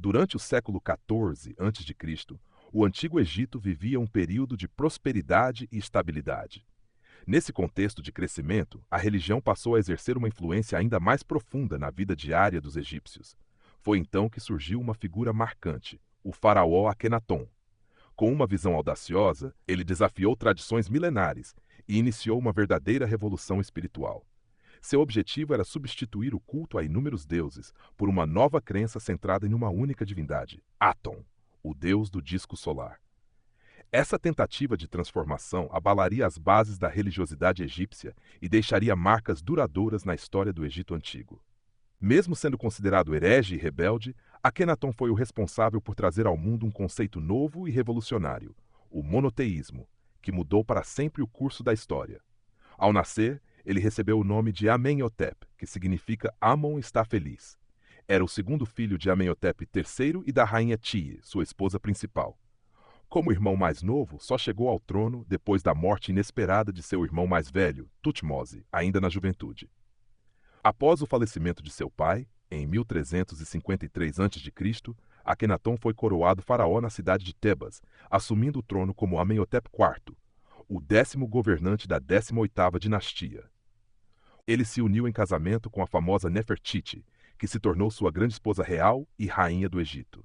Durante o século XIV a.C., o Antigo Egito vivia um período de prosperidade e estabilidade. Nesse contexto de crescimento, a religião passou a exercer uma influência ainda mais profunda na vida diária dos egípcios. Foi então que surgiu uma figura marcante, o faraó Akenaton. Com uma visão audaciosa, ele desafiou tradições milenares e iniciou uma verdadeira revolução espiritual. Seu objetivo era substituir o culto a inúmeros deuses por uma nova crença centrada em uma única divindade, Aton, o deus do disco solar. Essa tentativa de transformação abalaria as bases da religiosidade egípcia e deixaria marcas duradouras na história do Egito Antigo. Mesmo sendo considerado herege e rebelde, Akenaton foi o responsável por trazer ao mundo um conceito novo e revolucionário, o monoteísmo, que mudou para sempre o curso da história. Ao nascer, ele recebeu o nome de Amenhotep, que significa Amon está feliz. Era o segundo filho de Amenhotep III e da rainha Tiye, sua esposa principal. Como irmão mais novo, só chegou ao trono depois da morte inesperada de seu irmão mais velho, Tutmose, ainda na juventude. Após o falecimento de seu pai, em 1353 a.C., Akenaton foi coroado faraó na cidade de Tebas, assumindo o trono como Amenhotep IV, o 10º governante da 18ª dinastia. Ele se uniu em casamento com a famosa Nefertiti, que se tornou sua grande esposa real e rainha do Egito.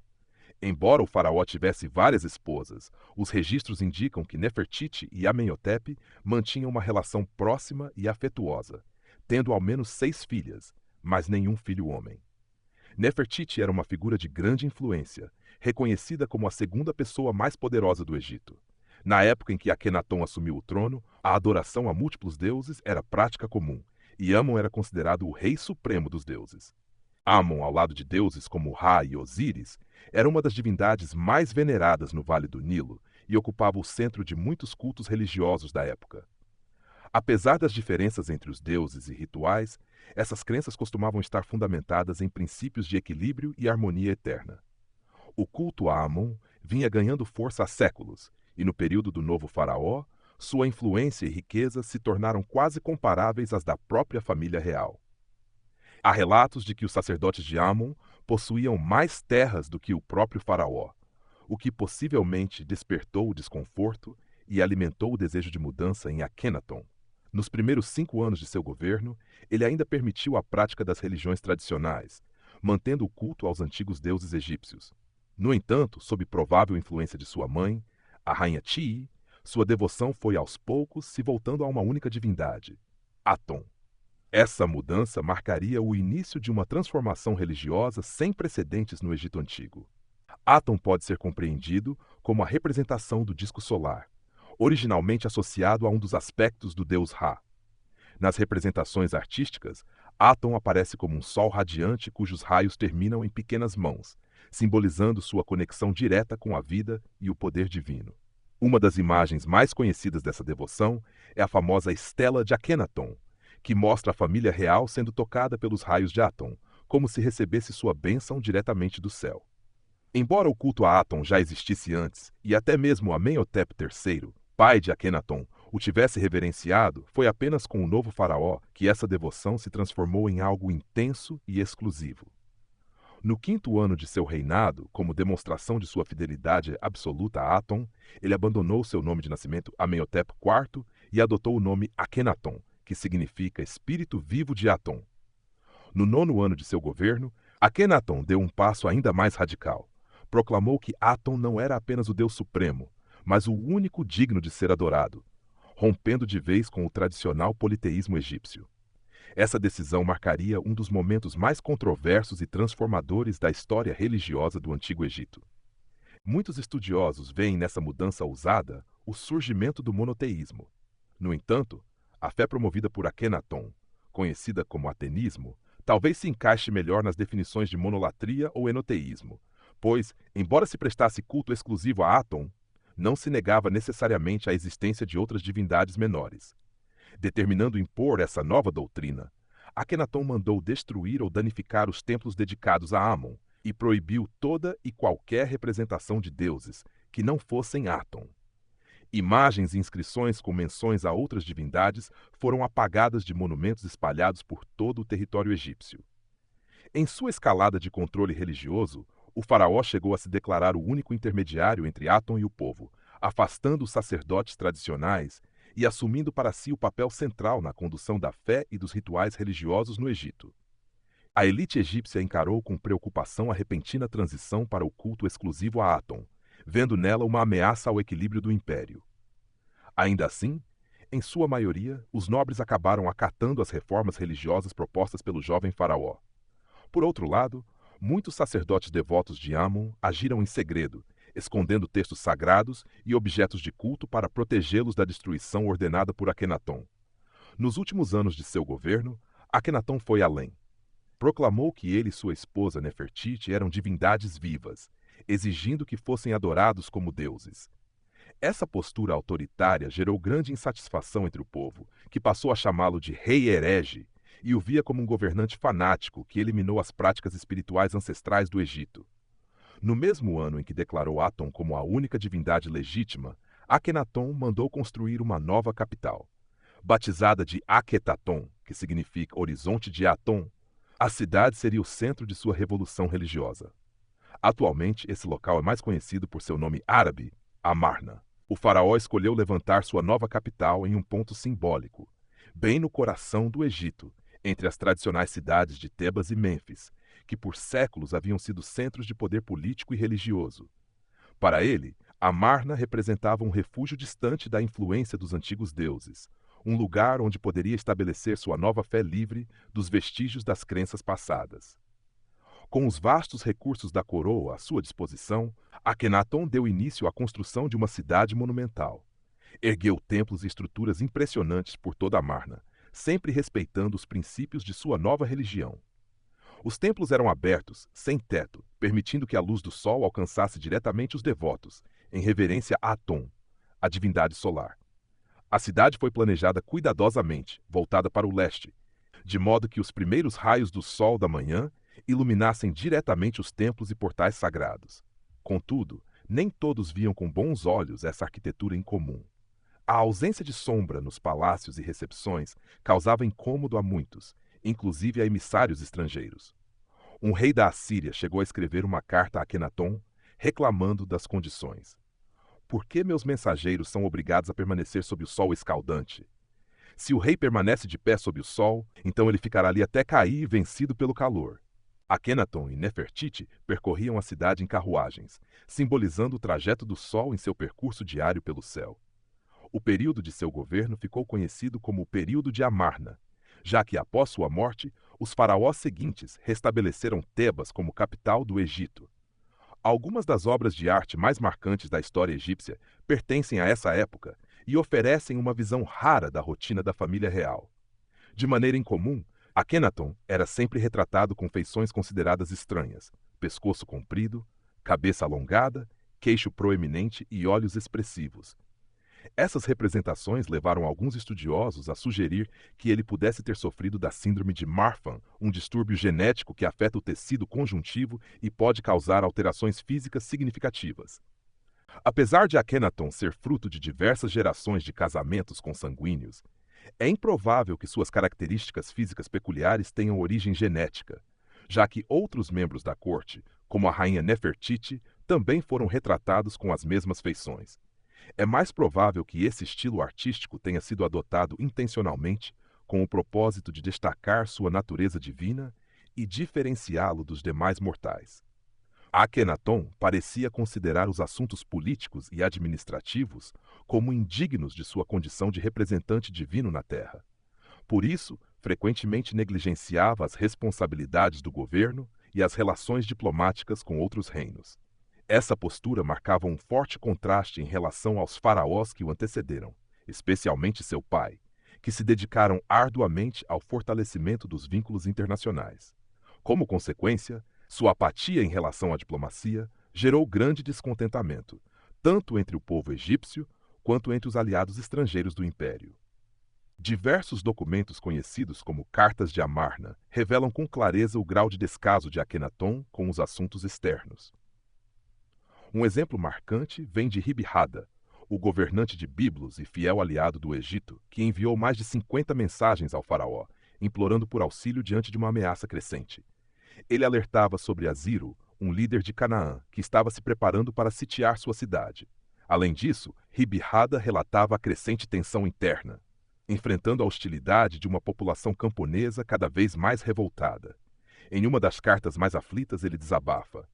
Embora o faraó tivesse várias esposas, os registros indicam que Nefertiti e Amenhotep mantinham uma relação próxima e afetuosa, tendo ao menos 6 filhas, mas nenhum filho homem. Nefertiti era uma figura de grande influência, reconhecida como a segunda pessoa mais poderosa do Egito. Na época em que Akenaton assumiu o trono, a adoração a múltiplos deuses era prática comum, e Amon era considerado o rei supremo dos deuses. Amon, ao lado de deuses como Ra e Osíris, era uma das divindades mais veneradas no Vale do Nilo e ocupava o centro de muitos cultos religiosos da época. Apesar das diferenças entre os deuses e rituais, essas crenças costumavam estar fundamentadas em princípios de equilíbrio e harmonia eterna. O culto a Amon vinha ganhando força há séculos, e no período do novo faraó, sua influência e riqueza se tornaram quase comparáveis às da própria família real. Há relatos de que os sacerdotes de Amon possuíam mais terras do que o próprio faraó, o que possivelmente despertou o desconforto e alimentou o desejo de mudança em Akenaton. Nos primeiros 5 anos de seu governo, ele ainda permitiu a prática das religiões tradicionais, mantendo o culto aos antigos deuses egípcios. No entanto, sob provável influência de sua mãe, a rainha Tiye, sua devoção foi aos poucos se voltando a uma única divindade, Aton. Essa mudança marcaria o início de uma transformação religiosa sem precedentes no Egito Antigo. Aton pode ser compreendido como a representação do disco solar, originalmente associado a um dos aspectos do deus Ra. Nas representações artísticas, Aton aparece como um sol radiante cujos raios terminam em pequenas mãos, simbolizando sua conexão direta com a vida e o poder divino. Uma das imagens mais conhecidas dessa devoção é a famosa Estela de Akenaton, que mostra a família real sendo tocada pelos raios de Aton, como se recebesse sua bênção diretamente do céu. Embora o culto a Aton já existisse antes, e até mesmo Amenhotep III, pai de Akenaton, o tivesse reverenciado, foi apenas com o novo faraó que essa devoção se transformou em algo intenso e exclusivo. No 5º ano de seu reinado, como demonstração de sua fidelidade absoluta a Aton, ele abandonou seu nome de nascimento Amenhotep IV e adotou o nome Akenaton, que significa espírito vivo de Aton. No 9º ano de seu governo, Akenaton deu um passo ainda mais radical. Proclamou que Aton não era apenas o Deus Supremo, mas o único digno de ser adorado, rompendo de vez com o tradicional politeísmo egípcio. Essa decisão marcaria um dos momentos mais controversos e transformadores da história religiosa do Antigo Egito. Muitos estudiosos veem nessa mudança ousada o surgimento do monoteísmo. No entanto, a fé promovida por Akenaton, conhecida como atenismo, talvez se encaixe melhor nas definições de monolatria ou enoteísmo, pois, embora se prestasse culto exclusivo a Aton, não se negava necessariamente a existência de outras divindades menores. Determinando impor essa nova doutrina, Akenaton mandou destruir ou danificar os templos dedicados a Amon e proibiu toda e qualquer representação de deuses que não fossem Aton. Imagens e inscrições com menções a outras divindades foram apagadas de monumentos espalhados por todo o território egípcio. Em sua escalada de controle religioso, O faraó chegou a se declarar o único intermediário entre Atom e o povo, afastando os sacerdotes tradicionais e assumindo para si o papel central na condução da fé e dos rituais religiosos no Egito. A elite egípcia encarou com preocupação a repentina transição para o culto exclusivo a Atom, vendo nela uma ameaça ao equilíbrio do império. Ainda assim, em sua maioria, os nobres acabaram acatando as reformas religiosas propostas pelo jovem faraó. Por outro lado, muitos sacerdotes devotos de Amon agiram em segredo, escondendo textos sagrados e objetos de culto para protegê-los da destruição ordenada por Akenaton. Nos últimos anos de seu governo, Akenaton foi além. Proclamou que ele e sua esposa Nefertiti eram divindades vivas, exigindo que fossem adorados como deuses. Essa postura autoritária gerou grande insatisfação entre o povo, que passou a chamá-lo de rei herege e o via como um governante fanático que eliminou as práticas espirituais ancestrais do Egito. No mesmo ano em que declarou Atom como a única divindade legítima, Akenaton mandou construir uma nova capital. Batizada de Akhetaton, que significa Horizonte de Atom, a cidade seria o centro de sua revolução religiosa. Atualmente, esse local é mais conhecido por seu nome árabe, Amarna. O faraó escolheu levantar sua nova capital em um ponto simbólico, bem no coração do Egito, entre as tradicionais cidades de Tebas e Mênfis, que por séculos haviam sido centros de poder político e religioso. Para ele, Amarna representava um refúgio distante da influência dos antigos deuses, um lugar onde poderia estabelecer sua nova fé livre dos vestígios das crenças passadas. Com os vastos recursos da coroa à sua disposição, Akenaton deu início à construção de uma cidade monumental. Ergueu templos e estruturas impressionantes por toda Amarna, sempre respeitando os princípios de sua nova religião. Os templos eram abertos, sem teto, permitindo que a luz do sol alcançasse diretamente os devotos, em reverência a Atom, a divindade solar. A cidade foi planejada cuidadosamente, voltada para o leste, de modo que os primeiros raios do sol da manhã iluminassem diretamente os templos e portais sagrados. Contudo, nem todos viam com bons olhos essa arquitetura incomum. A ausência de sombra nos palácios e recepções causava incômodo a muitos, inclusive a emissários estrangeiros. Um rei da Assíria chegou a escrever uma carta a Akenaton, reclamando das condições. Por que meus mensageiros são obrigados a permanecer sob o sol escaldante? Se o rei permanece de pé sob o sol, então ele ficará ali até cair, vencido pelo calor. Akenaton e Nefertiti percorriam a cidade em carruagens, simbolizando o trajeto do sol em seu percurso diário pelo céu. O período de seu governo ficou conhecido como o período de Amarna, já que após sua morte, os faraós seguintes restabeleceram Tebas como capital do Egito. Algumas das obras de arte mais marcantes da história egípcia pertencem a essa época e oferecem uma visão rara da rotina da família real. De maneira incomum, Akenaton era sempre retratado com feições consideradas estranhas: pescoço comprido, cabeça alongada, queixo proeminente e olhos expressivos. Essas representações levaram alguns estudiosos a sugerir que ele pudesse ter sofrido da síndrome de Marfan, um distúrbio genético que afeta o tecido conjuntivo e pode causar alterações físicas significativas. Apesar de Akenaton ser fruto de diversas gerações de casamentos consanguíneos, é improvável que suas características físicas peculiares tenham origem genética, já que outros membros da corte, como a rainha Nefertiti, também foram retratados com as mesmas feições. É mais provável que esse estilo artístico tenha sido adotado intencionalmente com o propósito de destacar sua natureza divina e diferenciá-lo dos demais mortais. Akenaton parecia considerar os assuntos políticos e administrativos como indignos de sua condição de representante divino na Terra. Por isso, frequentemente negligenciava as responsabilidades do governo e as relações diplomáticas com outros reinos. Essa postura marcava um forte contraste em relação aos faraós que o antecederam, especialmente seu pai, que se dedicaram arduamente ao fortalecimento dos vínculos internacionais. Como consequência, sua apatia em relação à diplomacia gerou grande descontentamento, tanto entre o povo egípcio quanto entre os aliados estrangeiros do império. Diversos documentos conhecidos como Cartas de Amarna revelam com clareza o grau de descaso de Akenaton com os assuntos externos. Um exemplo marcante vem de Ribhada, o governante de Biblos e fiel aliado do Egito, que enviou mais de 50 mensagens ao faraó, implorando por auxílio diante de uma ameaça crescente. Ele alertava sobre Asiro, um líder de Canaã, que estava se preparando para sitiar sua cidade. Além disso, Rib-Hada relatava a crescente tensão interna, enfrentando a hostilidade de uma população camponesa cada vez mais revoltada. Em uma das cartas mais aflitas, ele desabafa: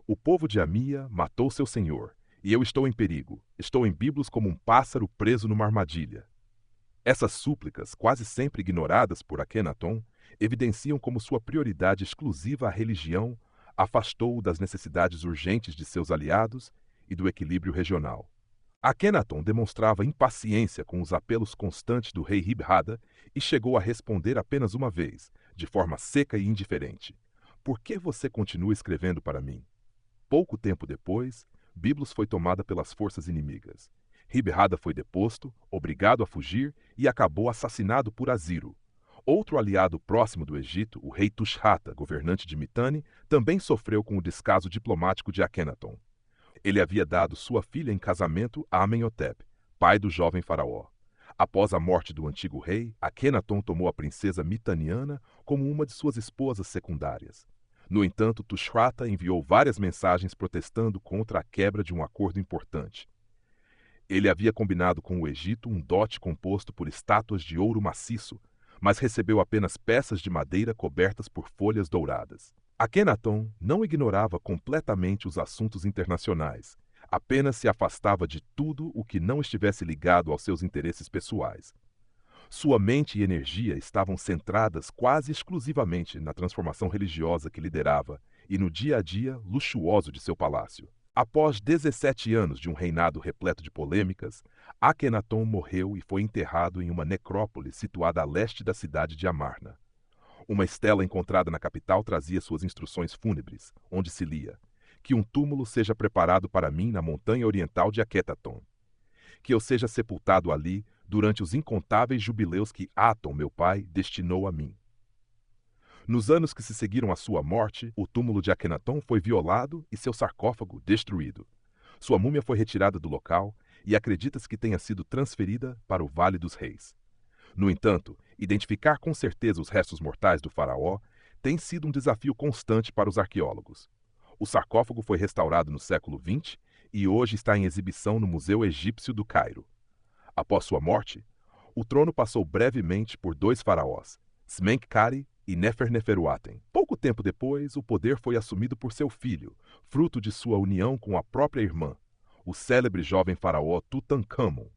"O povo de Amia matou seu senhor, e eu estou em perigo. Estou em Biblos como um pássaro preso numa armadilha." Essas súplicas, quase sempre ignoradas por Akhenaton, evidenciam como sua prioridade exclusiva à religião afastou-o das necessidades urgentes de seus aliados e do equilíbrio regional. Akhenaton demonstrava impaciência com os apelos constantes do rei Rib-Hada e chegou a responder apenas uma vez, de forma seca e indiferente: "Por que você continua escrevendo para mim?" Pouco tempo depois, Biblos foi tomada pelas forças inimigas. Rib-Hada foi deposto, obrigado a fugir e acabou assassinado por Asiro. Outro aliado próximo do Egito, o rei Tushratta, governante de Mitanni, também sofreu com o descaso diplomático de Akhenaton. Ele havia dado sua filha em casamento a Amenhotep, pai do jovem faraó. Após a morte do antigo rei, Akhenaton tomou a princesa mitaniana como uma de suas esposas secundárias. No entanto, Tushratta enviou várias mensagens protestando contra a quebra de um acordo importante. Ele havia combinado com o Egito um dote composto por estátuas de ouro maciço, mas recebeu apenas peças de madeira cobertas por folhas douradas. Akhenaton não ignorava completamente os assuntos internacionais, apenas se afastava de tudo o que não estivesse ligado aos seus interesses pessoais. Sua mente e energia estavam centradas quase exclusivamente na transformação religiosa que liderava e no dia a dia luxuoso de seu palácio. Após 17 anos de um reinado repleto de polêmicas, Akhenaton morreu e foi enterrado em uma necrópole situada a leste da cidade de Amarna. Uma estela encontrada na capital trazia suas instruções fúnebres, onde se lia: "Que um túmulo seja preparado para mim na montanha oriental de Akhetaton. Que eu seja sepultado ali durante os incontáveis jubileus que Aton, meu pai, destinou a mim." Nos anos que se seguiram à sua morte, o túmulo de Akhenaton foi violado e seu sarcófago destruído. Sua múmia foi retirada do local e acredita-se que tenha sido transferida para o Vale dos Reis. No entanto, identificar com certeza os restos mortais do faraó tem sido um desafio constante para os arqueólogos. O sarcófago foi restaurado no século XX e hoje está em exibição no Museu Egípcio do Cairo. Após sua morte, o trono passou brevemente por dois faraós, Smenkhkare e Neferneferuaten. Pouco tempo depois, o poder foi assumido por seu filho, fruto de sua união com a própria irmã, o célebre jovem faraó Tutankhamon,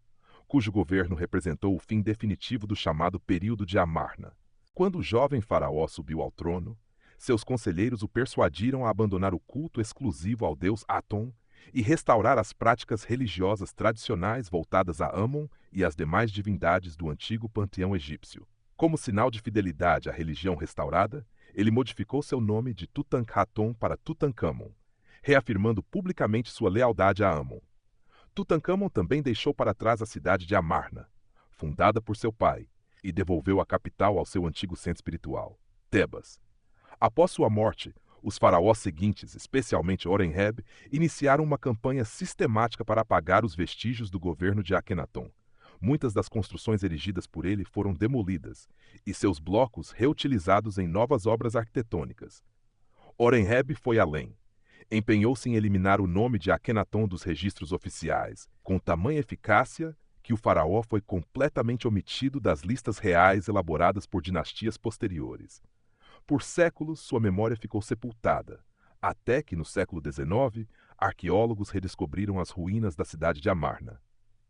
cujo governo representou o fim definitivo do chamado período de Amarna. Quando o jovem faraó subiu ao trono, seus conselheiros o persuadiram a abandonar o culto exclusivo ao deus Aton e restaurar as práticas religiosas tradicionais voltadas a Amon e às demais divindades do antigo panteão egípcio. Como sinal de fidelidade à religião restaurada, ele modificou seu nome de Tutankhaton para Tutankhamon, reafirmando publicamente sua lealdade a Amon. Tutankhamon também deixou para trás a cidade de Amarna, fundada por seu pai, e devolveu a capital ao seu antigo centro espiritual, Tebas. Após sua morte, os faraós seguintes, especialmente Horemheb, iniciaram uma campanha sistemática para apagar os vestígios do governo de Akhenaton. Muitas das construções erigidas por ele foram demolidas e seus blocos reutilizados em novas obras arquitetônicas. Horemheb foi além. Empenhou-se em eliminar o nome de Akhenaton dos registros oficiais, com tamanha eficácia que o faraó foi completamente omitido das listas reais elaboradas por dinastias posteriores. Por séculos, sua memória ficou sepultada, até que, no século XIX, arqueólogos redescobriram as ruínas da cidade de Amarna.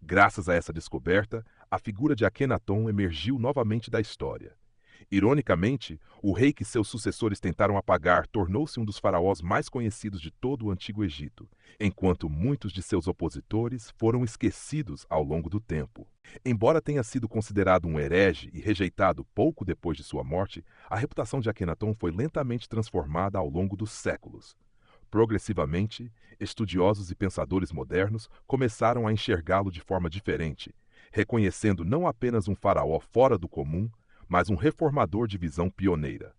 Graças a essa descoberta, a figura de Akhenaton emergiu novamente da história. Ironicamente, o rei que seus sucessores tentaram apagar tornou-se um dos faraós mais conhecidos de todo o Antigo Egito, enquanto muitos de seus opositores foram esquecidos ao longo do tempo. Embora tenha sido considerado um herege e rejeitado pouco depois de sua morte, a reputação de Akhenaton foi lentamente transformada ao longo dos séculos. Progressivamente, estudiosos e pensadores modernos começaram a enxergá-lo de forma diferente, reconhecendo não apenas um faraó fora do comum, mas um reformador de visão pioneira.